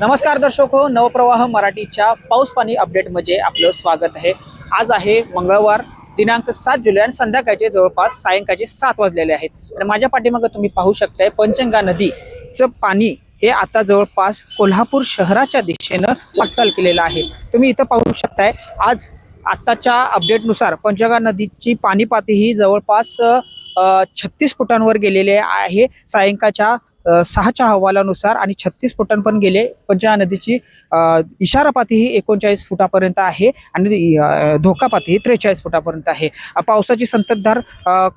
नमस्कार दर्शक हो, नवप्रवाह मराठीच्या पाऊस पाणी अपडेटमध्ये आपलं स्वागत आहे। आज आहे मंगळवार दिनांक 7 जुलै आणि संध्याकाळचे जवळपास सायंकाळचे 7 वाजलेले आहेत आणि माझ्या पाठीमागे तुम्ही पाहू शकताय पंचगंगा नदीचं पाणी हे आता जवळपास कोल्हापूर शहराच्या दिशेनं वाटचाल केलेलं आहे। तुम्ही इथं पाहू शकताय आज आताच्या अपडेटनुसार पंचगंगा नदीची पाणी पातळी ही जवळपास 36 फुटांवर गेलेले आहे सायंकाळच्या 6च्या अहवालानुसार आणि 36 फुटांपर्यंत गेले। पंचगंगा नदीची इशारा पातळी ही 39 फुटापर्यंत आहे आणि धोका पातळी ही 43 फुटापर्यंत आहे। पावसाची संततधार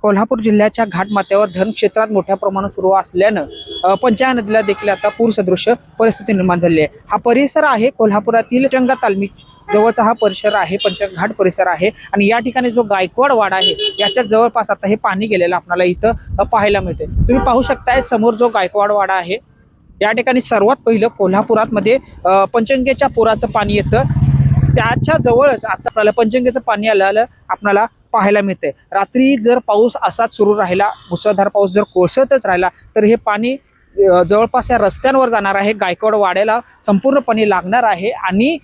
कोल्हापूर जिल्ह्याच्या घाटमाथ्यावर धरण क्षेत्रात मोठ्या प्रमाणात सुरू असल्यानं पंचगंगा नदीला देखील आता पूरसदृश परिस्थिती निर्माण झाली आहे। हा परिसर आहे कोल्हापुरातील पंचगंगा तालमी जवळचा हा परिसर आहे, पंचगंगा घाट परिसर आहे आणि या ठिकाणी जो गायकवाड वाडा आहे याच्या जवळपास आता हे पाणी गेलेलं आपल्याला इथं पाहायला मिळते। तुम्ही पाहू शकताय समोर जो गायकवाड वाडा आहे या ठिकाणी सर्वात पहिलं कोल्हापुरात मध्ये पंचगंगेच्या पुराचं पाणी येतं, त्याच्या जवळच आता आपल्याला पंचगंगेचं पाणी आलेलं आपल्याला पाहायला मिळते। रात्री जर पाऊस असाच सुरू राहिला, मुसळधार पाऊस जर कोसळतच राहिला तर हे पाणी जवळपास या रस्त्यांवर जाणार आहे, गायकवाड वाड्याला संपूर्णपणे लागणार आहे आणि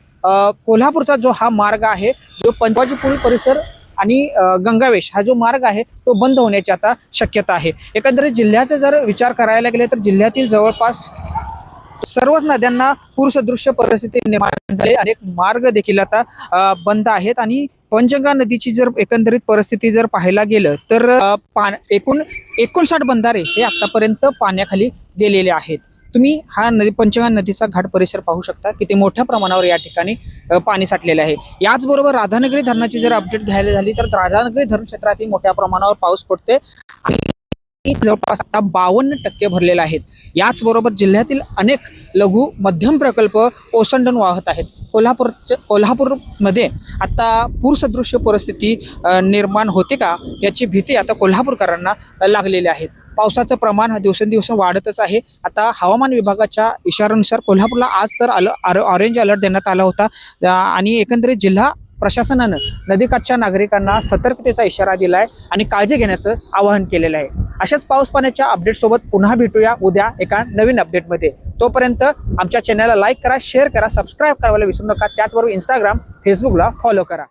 कोल्हापूरचा जो हा मार्ग आहे जो पंचवाजीपुरी परिसर आणि गंगावेश हा जो मार्ग आहे तो बंद होण्याची आता शक्यता आहे। एकंदरीत जिल्ह्याचा जर विचार करायला गेले तर जिल्ह्यातील जवळपास सर्वच नद्यांना पूरसदृश्य परिस्थिती निर्माण झाली, अनेक मार्ग देखील आता बंद आहेत आणि पंचगंगा नदीची जर एकंदरीत परिस्थिती जर पाहायला गेलं तर 59 बंधारे हे आतापर्यंत पाण्याखाली गेलेले आहेत। तुम्ही हा पंचगंगा नदीचा घाट परिसर पाहू शकता किती मोठ्या प्रमाणावर या ठिकाणी पाणी साठलेले आहे। याचबरोबर राधानगरी धरणाची जर अपडेट घ्यायला झाली तर राधानगरी धरण क्षेत्रातही मोठ्या प्रमाणावर पाऊस पडतोय आणि जवळपास आता 52% भरलेले आहेत। याचबरोबर जिल्ह्यातील अनेक लघु मध्यम प्रकल्प ओसंडून वाहत आहेत। कोल्हापूरमध्ये आता पूरसदृश्य परिस्थिती निर्माण होते का याची भीती आता कोल्हापूरकरांना लागलेली आहे। पावसाचं प्रमाण दिवसेंदिवस वाढतच आहे। आता हवामान विभागाच्या इशाऱ्यानुसार कोल्हापूरला आज तर ऑरेंज अलर्ट देण्यात आला होता आणि एकंदरीत जिल्हा प्रशासनानं नदीकाठच्या नागरिकांना सतर्कतेचा इशारा दिलाय आणि काळजी घेण्याचं आवाहन केलेलं आहे। अशाच पाऊस पाण्याच्या अपडेट सोबत पुन्हा भेटूया उद्या एका नवीन अपडेटमध्ये। तोपर्यंत आमच्या चॅनलला लाईक करा, शेअर करा, सबस्क्राईब करायला विसरू नका। त्याचबरोबर इंस्टाग्राम फेसबुकला फॉलो करा।